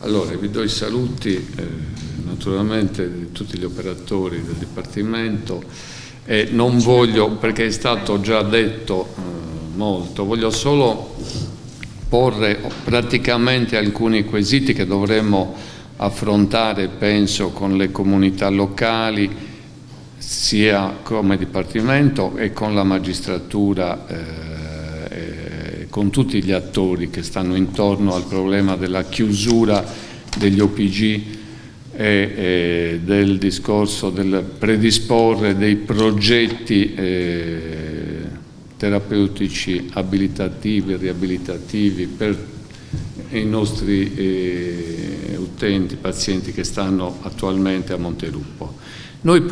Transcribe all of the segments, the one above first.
Allora, vi do i saluti naturalmente di tutti gli operatori del Dipartimento e non voglio, perché è stato già detto molto, voglio solo porre praticamente alcuni quesiti che dovremmo affrontare, penso, con le comunità locali, sia come Dipartimento e con la magistratura, con tutti gli attori che stanno intorno al problema della chiusura degli OPG e del discorso del predisporre dei progetti terapeutici abilitativi e riabilitativi per i nostri utenti, pazienti che stanno attualmente a Montelupo. Noi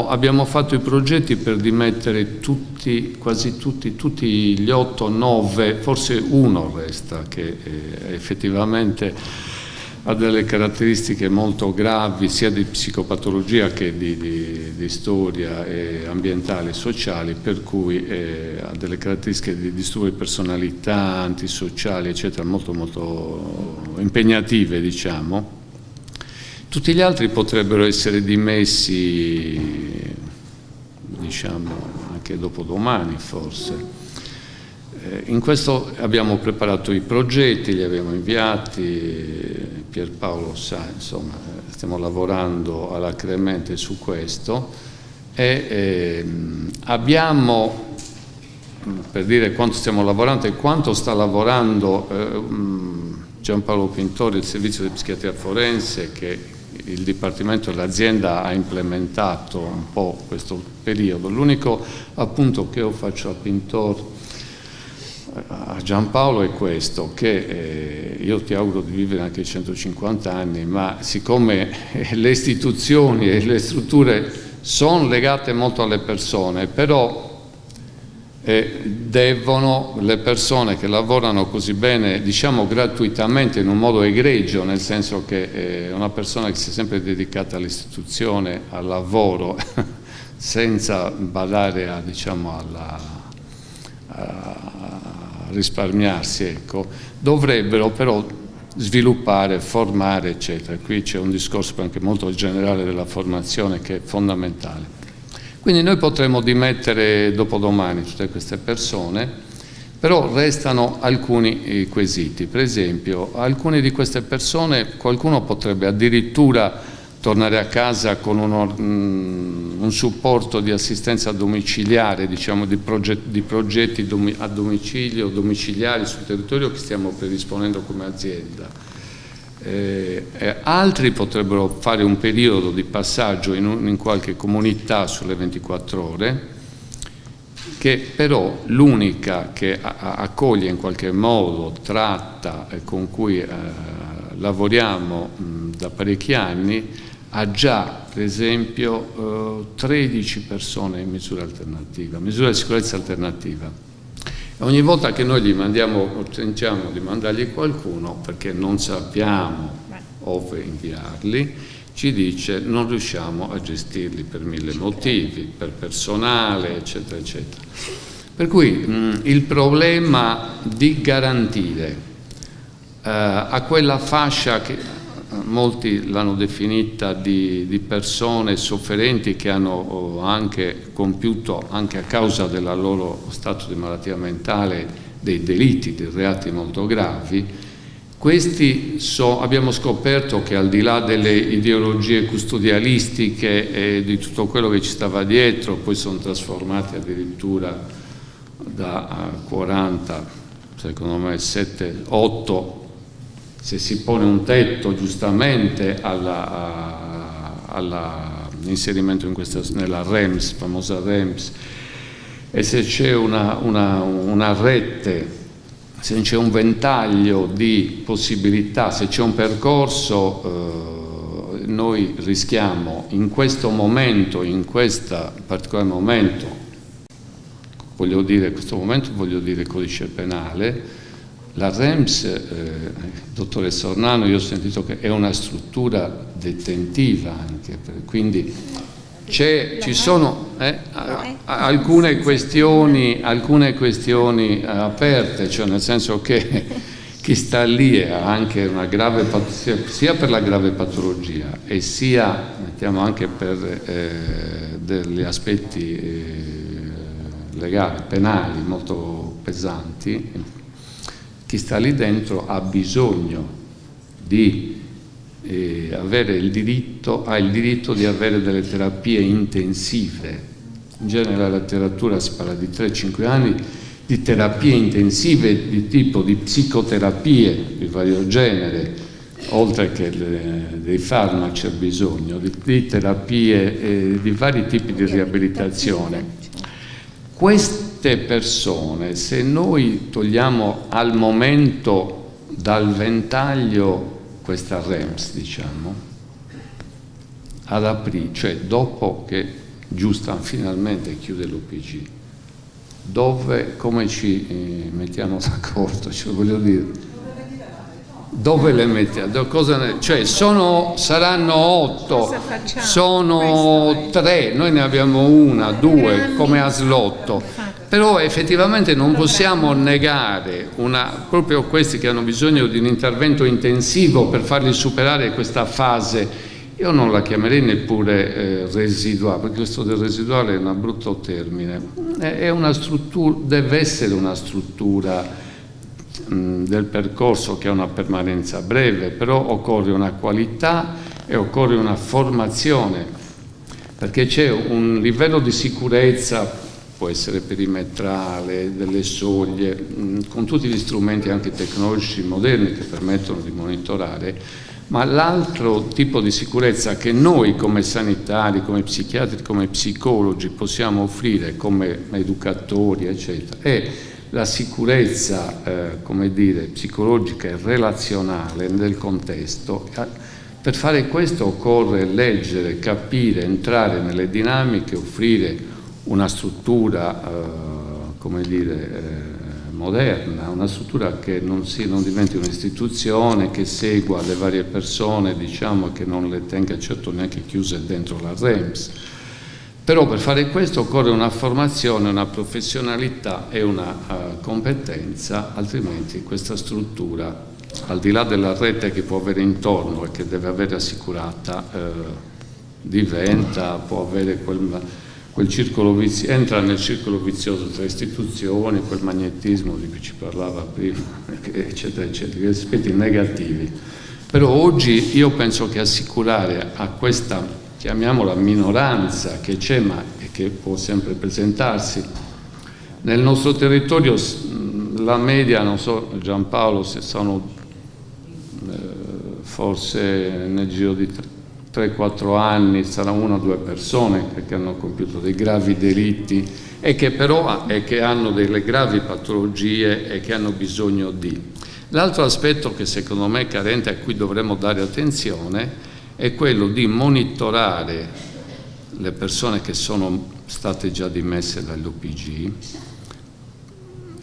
abbiamo fatto i progetti per dimettere quasi tutti gli 8, 9, forse uno resta, che effettivamente ha delle caratteristiche molto gravi, sia di psicopatologia che di storia ambientale e sociali, per cui ha delle caratteristiche di disturbo di personalità, antisociali, eccetera, molto molto impegnative, diciamo. Tutti gli altri potrebbero essere dimessi, diciamo, anche dopodomani forse. In questo abbiamo preparato i progetti, li abbiamo inviati, Pierpaolo sa, insomma, stiamo lavorando alacremente su questo e abbiamo, per dire quanto stiamo lavorando e quanto sta lavorando Giampaolo Pintori, il servizio di psichiatria forense, che il Dipartimento e l'azienda ha implementato un po' questo periodo. L'unico appunto che io faccio a Giampaolo è questo, che io ti auguro di vivere anche 150 anni, ma siccome le istituzioni e le strutture sono legate molto alle persone, però devono, le persone che lavorano così bene, diciamo gratuitamente, in un modo egregio, nel senso che una persona che si è sempre dedicata all'istituzione, al lavoro, senza badare a, diciamo, a risparmiarsi, ecco, dovrebbero però sviluppare, formare, eccetera. Qui c'è un discorso anche molto generale della formazione che è fondamentale. Quindi noi potremmo dimettere dopodomani tutte queste persone, però restano alcuni quesiti. Per esempio, alcune di queste persone, qualcuno potrebbe addirittura tornare a casa con un supporto di assistenza domiciliare, diciamo di progetti a domicilio, domiciliari sul territorio che stiamo predisponendo come azienda. Altri potrebbero fare un periodo di passaggio in qualche comunità sulle 24 ore, che però l'unica che accoglie in qualche modo, tratta e con cui lavoriamo da parecchi anni, ha già per esempio 13 persone in misura alternativa, misura di sicurezza alternativa. Ogni volta che noi tentiamo di mandargli qualcuno, perché non sappiamo dove inviarli, ci dice non riusciamo a gestirli per 1000 motivi, per personale, eccetera, eccetera. Per cui il problema di garantire a quella fascia che molti l'hanno definita di persone sofferenti che hanno anche compiuto, anche a causa del loro stato di malattia mentale, dei delitti, dei reati molto gravi. Questi abbiamo scoperto che al di là delle ideologie custodialistiche e di tutto quello che ci stava dietro, poi sono trasformati addirittura da 40, secondo me 7, 8, se si pone un tetto giustamente all'inserimento nella REMS, famosa REMS, e se c'è una rete, se c'è un ventaglio di possibilità, se c'è un percorso, noi rischiamo in questo momento, in questo particolare momento, voglio dire codice penale, la REMS, dottoressa Ornano, io ho sentito che è una struttura detentiva anche, quindi ci sono alcune questioni aperte, cioè nel senso che chi sta lì ha anche una grave sia per la grave patologia e sia, mettiamo anche per degli aspetti legali, penali molto pesanti, chi sta lì dentro ha bisogno di avere il diritto di avere delle terapie intensive. In genere la letteratura si parla di 3-5 anni di terapie intensive di tipo di psicoterapie di vario genere, oltre che dei farmaci ha bisogno, di terapie di vari tipi di riabilitazione. Queste persone, se noi togliamo al momento dal ventaglio questa REMS, diciamo, ad aprire, cioè dopo che Giusta finalmente chiude l'OPG, come ci mettiamo d'accordo? Cioè, voglio dire, dove le mettiamo? Cioè saranno 8, sono 3, noi ne abbiamo 1, 2 come aslotto, però effettivamente non possiamo negare proprio questi che hanno bisogno di un intervento intensivo per farli superare questa fase. Io non la chiamerei neppure residuale, perché questo del residuale è un brutto termine, è una struttura, deve essere una struttura del percorso che ha una permanenza breve, però occorre una qualità e occorre una formazione, perché c'è un livello di sicurezza, può essere perimetrale, delle soglie, con tutti gli strumenti anche tecnologici moderni che permettono di monitorare. Ma l'altro tipo di sicurezza che noi come sanitari, come psichiatri, come psicologi possiamo offrire come educatori, eccetera, è la sicurezza, come dire, psicologica e relazionale del contesto. Per fare questo occorre leggere, capire, entrare nelle dinamiche, offrire una struttura, come dire, moderna, una struttura che non diventi un'istituzione, che segua le varie persone, diciamo, che non le tenga certo neanche chiuse dentro la REMS. Però per fare questo occorre una formazione, una professionalità e una competenza, altrimenti questa struttura, al di là della rete che può avere intorno e che deve avere assicurata, può avere quel circolo vizioso, entra nel circolo vizioso tra istituzioni, quel magnetismo di cui ci parlava prima, eccetera, eccetera, gli aspetti negativi. Però oggi io penso che assicurare a questa, chiamiamola minoranza che c'è, ma che può sempre presentarsi, nel nostro territorio la media, non so Giampaolo, se sono forse nel giro di 3-4 anni sarà 1 o 2 persone che hanno compiuto dei gravi delitti e che però che hanno delle gravi patologie e che hanno bisogno di. L'altro aspetto che secondo me è carente, a cui dovremmo dare attenzione, è quello di monitorare le persone che sono state già dimesse dall'OPG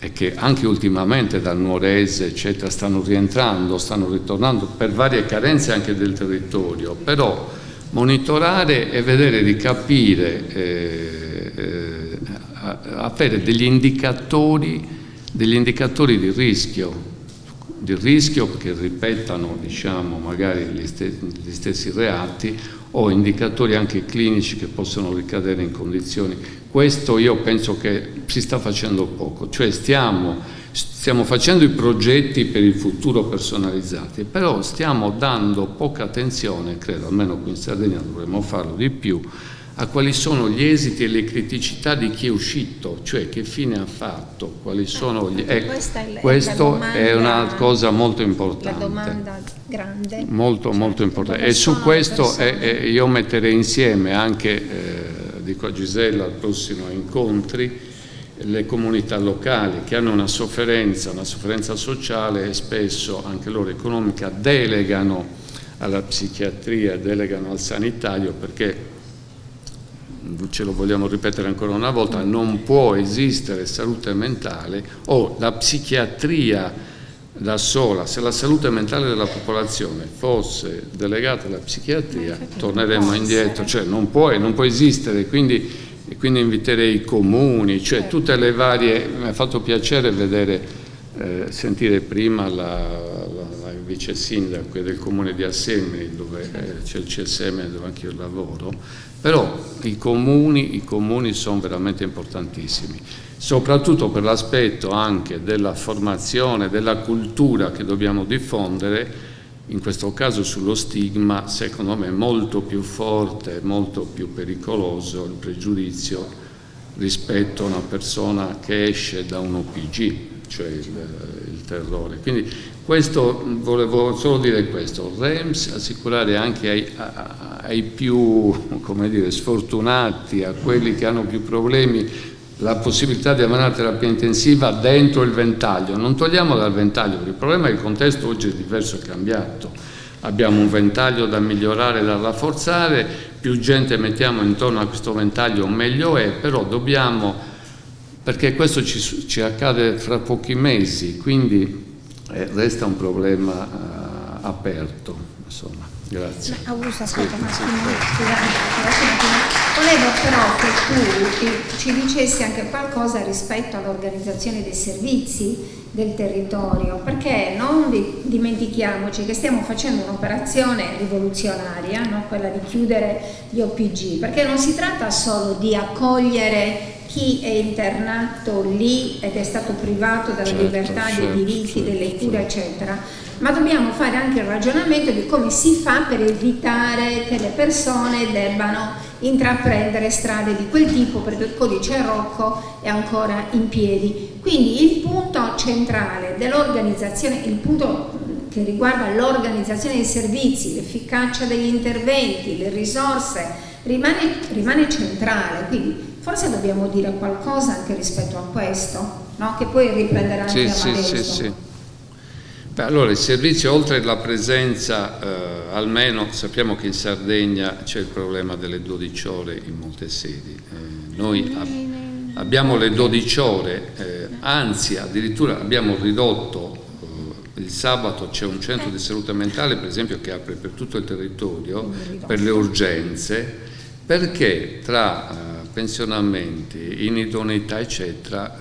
e che anche ultimamente dal Nuorese eccetera stanno rientrando, stanno ritornando per varie carenze anche del territorio, però monitorare e vedere di capire, avere degli indicatori di rischio che ripetano, diciamo, magari gli stessi reati, o indicatori anche clinici che possono ricadere in condizioni. Questo io penso che si sta facendo poco, cioè stiamo facendo i progetti per il futuro personalizzati, però stiamo dando poca attenzione, credo, almeno qui in Sardegna dovremmo farlo di più, a quali sono gli esiti e le criticità di chi è uscito, cioè che fine ha fatto, quali sono gli... Questo è una cosa molto importante. La domanda grande. Molto, molto importante. E su questo io metterei insieme anche, dico a Gisella, al prossimo incontri, le comunità locali che hanno una sofferenza sociale e spesso anche loro economica, delegano alla psichiatria, delegano al sanitario, perché ce lo vogliamo ripetere ancora una volta, non può esistere salute mentale o la psichiatria da sola. Se la salute mentale della popolazione fosse delegata alla psichiatria, torneremmo indietro, cioè non può esistere, quindi inviterei i comuni, cioè tutte le varie. Mi ha fatto piacere vedere sentire prima la vice sindaco del comune di Assemini, dove c'è il CSM, dove anche io lavoro, però i comuni sono veramente importantissimi, soprattutto per l'aspetto anche della formazione, della cultura che dobbiamo diffondere. In questo caso sullo stigma, secondo me, è molto più forte, molto più pericoloso il pregiudizio rispetto a una persona che esce da un OPG, cioè il terrore. Quindi questo, volevo solo dire questo, REMS, assicurare anche ai più, come dire, sfortunati, a quelli che hanno più problemi, la possibilità di avere una terapia intensiva dentro il ventaglio. Non togliamo dal ventaglio, perché il problema è che il contesto oggi è diverso, è cambiato. Abbiamo un ventaglio da migliorare, da rafforzare, più gente mettiamo intorno a questo ventaglio meglio è, però dobbiamo, perché questo ci accade fra pochi mesi, quindi resta un problema aperto, insomma. Grazie. Augusto, aspetta un attimo, volevo però che tu ci dicessi anche qualcosa rispetto all'organizzazione dei servizi del territorio, perché non dimentichiamoci che stiamo facendo un'operazione rivoluzionaria, no? Quella di chiudere gli OPG, perché non si tratta solo di accogliere chi è internato lì ed è stato privato della libertà, dei diritti, delle cure, eccetera, ma dobbiamo fare anche il ragionamento di come si fa per evitare che le persone debbano intraprendere strade di quel tipo, perché il codice Rocco è ancora in piedi. Quindi il punto centrale dell'organizzazione, il punto che riguarda l'organizzazione dei servizi, l'efficacia degli interventi, le risorse, rimane centrale. Quindi forse dobbiamo dire qualcosa anche rispetto a questo, no? Che poi riprenderà anche Amadeus. Sì. Beh, allora, il servizio, oltre alla presenza, almeno sappiamo che in Sardegna c'è il problema delle 12 ore in molte sedi. Noi abbiamo le 12 ore, anzi addirittura abbiamo ridotto, il sabato c'è un centro di salute mentale, per esempio, che apre per tutto il territorio per le urgenze, perché tra pensionamenti, inidoneità, eccetera,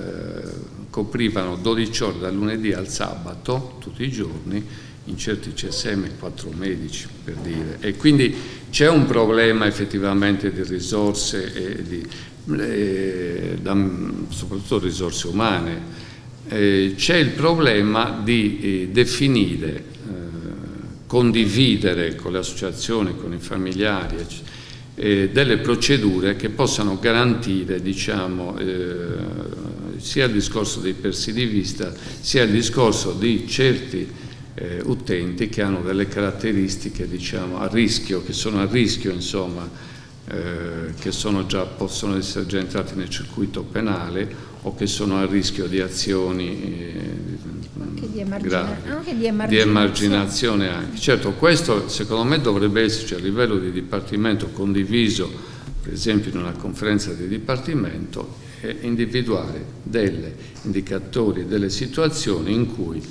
coprivano 12 ore dal lunedì al sabato, tutti i giorni, in certi CSM 4 medici, per dire. E quindi c'è un problema effettivamente di risorse e soprattutto risorse umane. C'è il problema di definire, condividere con le associazioni, con i familiari, delle procedure che possano garantire, diciamo, sia il discorso dei persi di vista, sia il discorso di certi utenti che hanno delle caratteristiche, diciamo, a rischio, che sono a rischio, insomma, che possono essere già entrati nel circuito penale o che sono a rischio di azioni gravi, di emarginazione anche. Certo, questo secondo me dovrebbe esserci a livello di dipartimento condiviso, per esempio in una conferenza di dipartimento, e individuare degli indicatori, delle situazioni in cui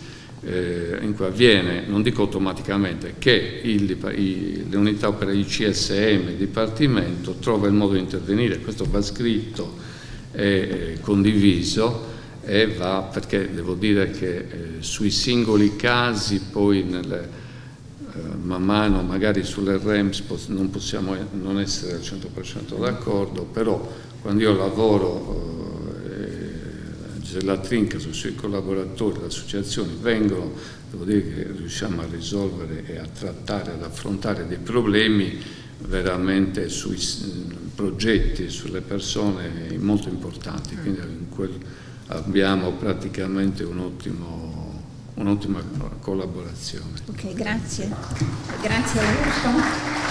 avviene, non dico automaticamente, che le unità per il CSM, il Dipartimento, trova il modo di intervenire. Questo va scritto e condiviso, e va, perché devo dire che sui singoli casi poi man mano magari sulle REMS non possiamo non essere al 100% d'accordo, però quando io lavoro la Trinca, i suoi collaboratori, le associazioni vengono, devo dire che riusciamo a risolvere e a trattare, ad affrontare dei problemi veramente sui progetti, sulle persone molto importanti, quindi abbiamo praticamente un'ottima collaborazione. Ok, grazie. Grazie Augusto.